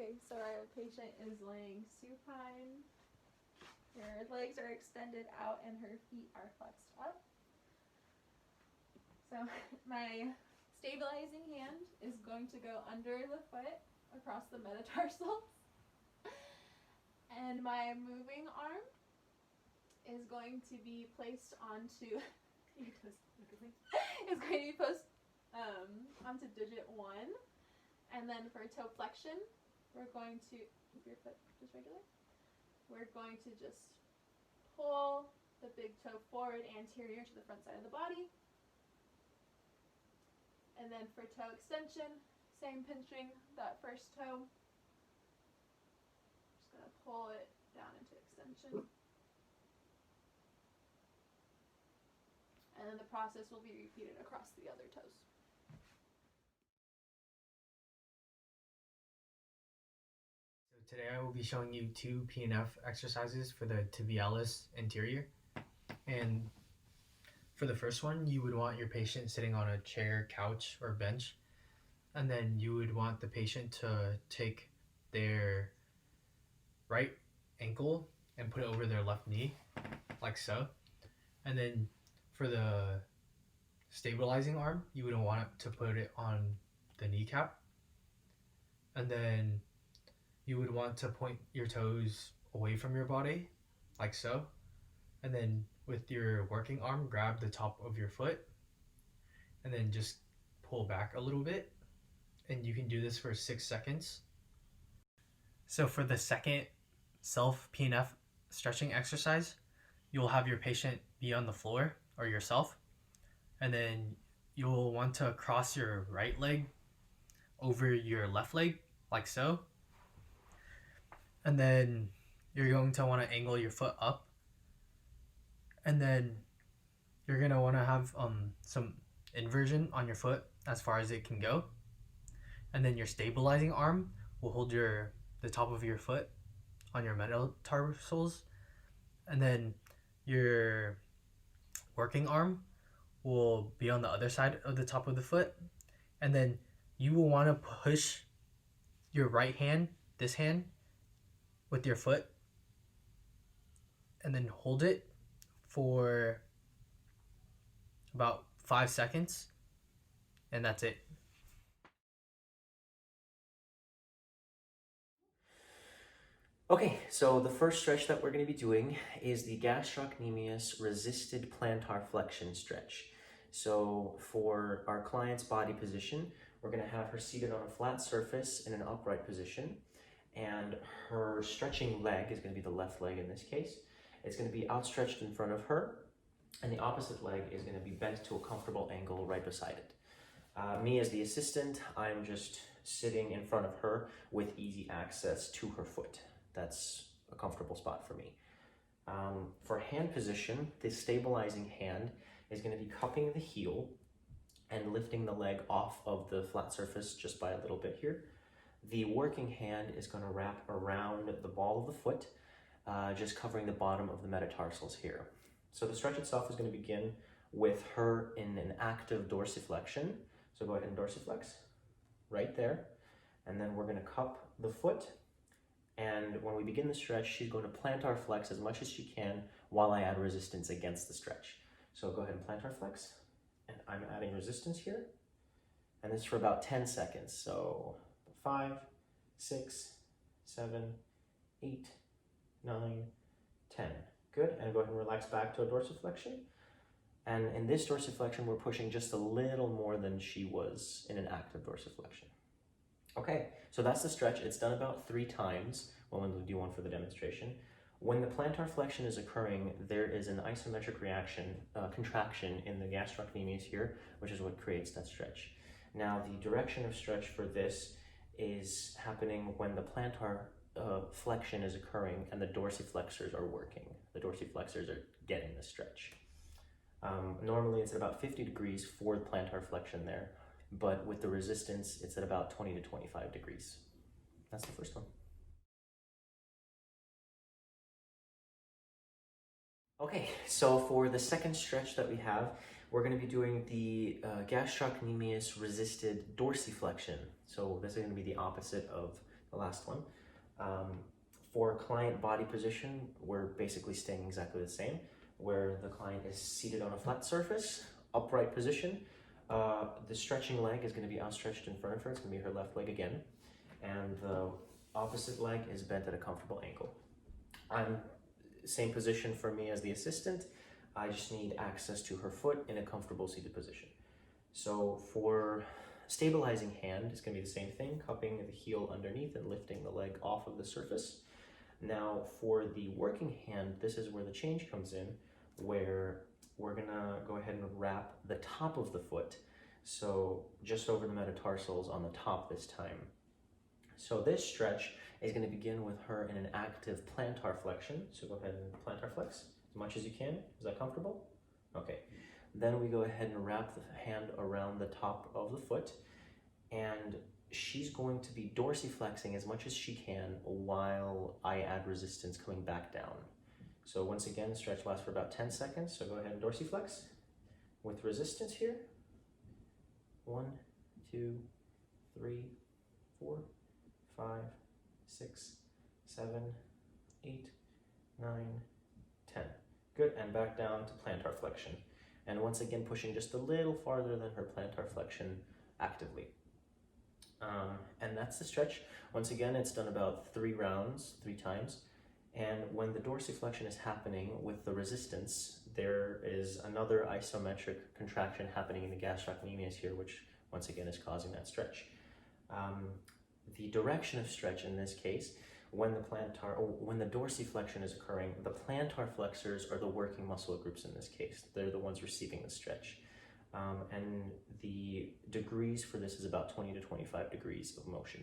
Okay, so our patient is laying supine. Her legs are extended out and her feet are flexed up. So my stabilizing hand is going to go under the foot across the metatarsals. And my moving arm is going to be placed onto is going to be placed onto digit 1. And then for toe flexion, we're going to keep your foot just regular. We're going to just pull the big toe forward anterior to the front side of the body. And then for toe extension, same pinching that first toe. Just going to pull it down into extension. And then the process will be repeated across the other toes. So today I will be showing you 2 PNF exercises for the tibialis anterior. And for the first one, you would want your patient sitting on a chair, couch, or bench. And then you would want the patient to take their right ankle and put it over their left knee, like so. And then for the stabilizing arm, you would want to put it on the kneecap. And then you would want to point your toes away from your body, like so. And then with your working arm, grab the top of your foot and then just pull back a little bit. And you can do this for 6 seconds. So for the second self PNF stretching exercise, you'll have your patient be on the floor or yourself. And then you'll want to cross your right leg over your left leg, like so. And then you're going to want to angle your foot up. And then you're going to want to have some inversion on your foot as far as it can go. And then your stabilizing arm will hold the top of your foot on your metatarsals. And then your working arm will be on the other side of the top of the foot. And then you will want to push your right hand, this hand, with your foot, and then hold it for about 5 seconds, and that's it. Okay, so the first stretch that we're going to be doing is the gastrocnemius resisted plantar flexion stretch. So for our client's body position, we're going to have her seated on a flat surface in an upright position, and her stretching leg is going to be the left leg in this case. It's going to be outstretched in front of her, and the opposite leg is going to be bent to a comfortable angle right beside it. Me as the assistant, I'm just sitting in front of her with easy access to her foot. That's a comfortable spot for me. For hand position, the stabilizing hand is going to be cupping the heel and lifting the leg off of the flat surface just by a little bit here. The working hand is going to wrap around the ball of the foot, just covering the bottom of the metatarsals here. So the stretch itself is going to begin with her in an active dorsiflexion. So go ahead and dorsiflex right there. And then we're going to cup the foot. And when we begin the stretch, she's going to plantar flex as much as she can while I add resistance against the stretch. So go ahead and plantar flex. And I'm adding resistance here. And this is for about 10 seconds. So 5, 6, 7, 8, 9, 10. Good. And go ahead and relax back to a dorsiflexion. And in this dorsiflexion, we're pushing just a little more than she was in an active dorsiflexion. Okay, so that's the stretch. It's done about 3 times. We'll do one for the demonstration. When the plantar flexion is occurring, there is an isometric reaction, contraction in the gastrocnemius here, which is what creates that stretch. Now, the direction of stretch for this is happening when the plantar flexion is occurring and the dorsiflexors are working. The dorsiflexors are getting the stretch. Normally, it's at about 50 degrees for the plantar flexion there. But with the resistance, it's at about 20 to 25 degrees. That's the first one. Okay, so for the second stretch that we have, we're going to be doing the gastrocnemius resisted dorsiflexion. So this is going to be the opposite of the last one. For client body position, we're basically staying exactly the same, where the client is seated on a flat surface, upright position. The stretching leg is going to be outstretched in front of her. It's going to be her left leg again. And the opposite leg is bent at a comfortable angle. Same position for me as the assistant. I just need access to her foot in a comfortable seated position. So for stabilizing hand, it's going to be the same thing, cupping the heel underneath and lifting the leg off of the surface. Now for the working hand, this is where the change comes in, where we're gonna go ahead and wrap the top of the foot, so just over the metatarsals on the top this time. So this stretch is going to begin with her in an active plantar flexion. So go ahead and plantar flex as much as you can. Is that comfortable? Okay. Then we go ahead and wrap the hand around the top of the foot, and she's going to be dorsiflexing as much as she can while I add resistance coming back down. So once again, stretch lasts for about 10 seconds. So go ahead and dorsiflex with resistance here. 1, 2, 3, 4, 5, 6, 7, 8, 9, 10. Good, and back down to plantar flexion. And once again, pushing just a little farther than her plantar flexion actively. And that's the stretch. Once again, it's done about 3 rounds, 3 times. And when the dorsiflexion is happening with the resistance, there is another isometric contraction happening in the gastrocnemius here, which once again is causing that stretch. The direction of stretch in this case, when the dorsiflexion is occurring, the plantar flexors are the working muscle groups in this case. They're the ones receiving the stretch. And the degrees for this is about 20 to 25 degrees of motion.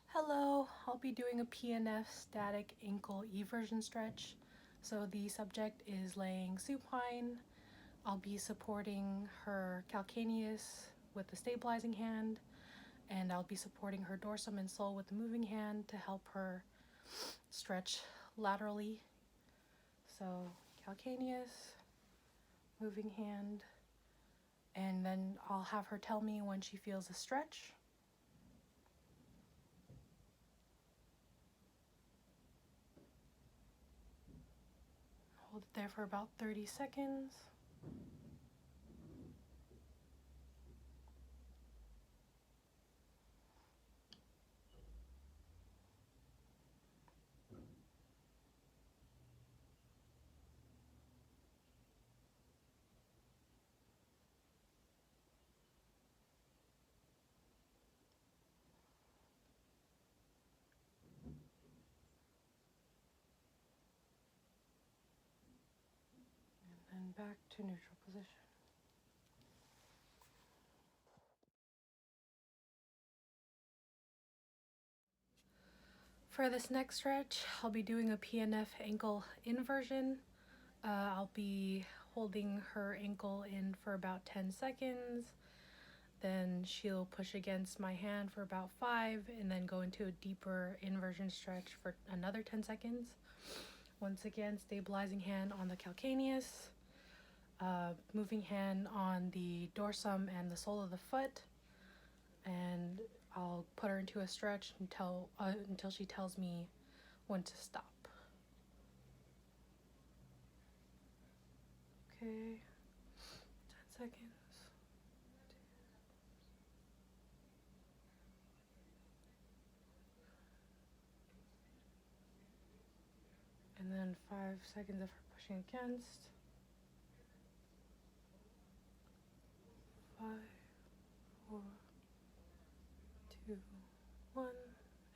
Hello, I'll be doing a PNF static ankle eversion stretch. So the subject is laying supine. I'll be supporting her calcaneus with the stabilizing hand, and I'll be supporting her dorsum and sole with the moving hand to help her stretch laterally. So calcaneus, moving hand, and then I'll have her tell me when she feels a stretch. Hold it there for about 30 seconds. And back to neutral position. For this next stretch, I'll be doing a PNF ankle inversion. I'll be holding her ankle in for about 10 seconds. Then she'll push against my hand for about 5 and then go into a deeper inversion stretch for another 10 seconds. Once again, stabilizing hand on the calcaneus. Moving hand on the dorsum and the sole of the foot, and I'll put her into a stretch until she tells me when to stop. Okay, 10 seconds. And then 5 seconds of her pushing against. 5, 4, 2, 1,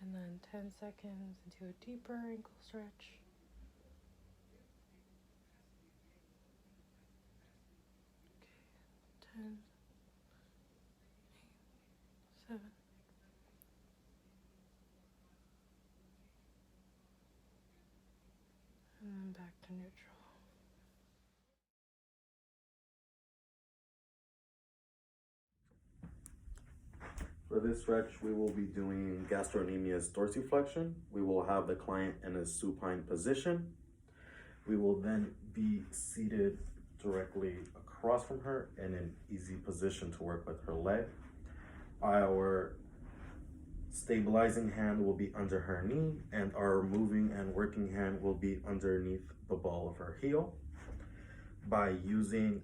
and then 10 seconds into a deeper ankle stretch. Okay, 10, 8, 7, and then back to neutral. For this stretch, we will be doing gastrocnemius dorsiflexion. We will have the client in a supine position. We will then be seated directly across from her in an easy position to work with her leg. Our stabilizing hand will be under her knee, and our moving and working hand will be underneath the ball of her heel. By using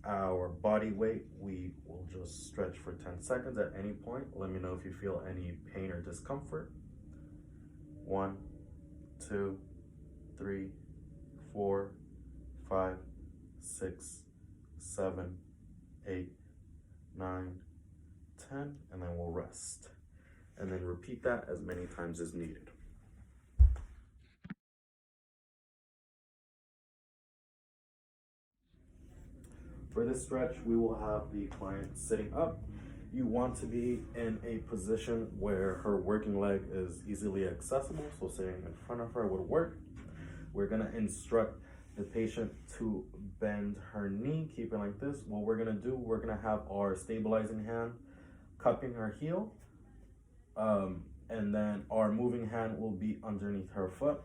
our body weight, we will just stretch for 10 seconds at any point. Let me know if you feel any pain or discomfort. 1, 2, 3, 4, 5, 6, 7, 8, 9, 10, and then we'll rest. And then repeat that as many times as needed. For this stretch, we will have the client sitting up. You want to be in a position where her working leg is easily accessible, so sitting in front of her would work. We're gonna instruct the patient to bend her knee, keep it like this. What we're gonna do, we're gonna have our stabilizing hand cupping her heel, and then our moving hand will be underneath her foot.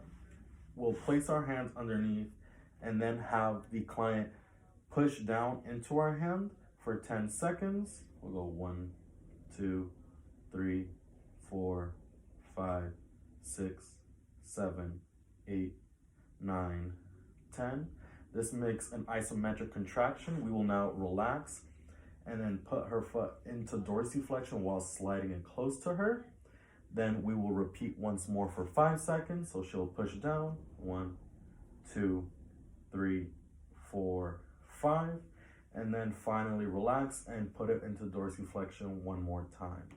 We'll place our hands underneath and then have the client push down into our hand for 10 seconds. We'll go 1, 2, 3, 4, 5, 6, 7, 8, 9, 10. This makes an isometric contraction. We will now relax and then put her foot into dorsiflexion while sliding it close to her. Then we will repeat once more for 5 seconds. So she'll push down, 1, 2, 3, 4, 5, and then finally relax and put it into dorsiflexion one more time.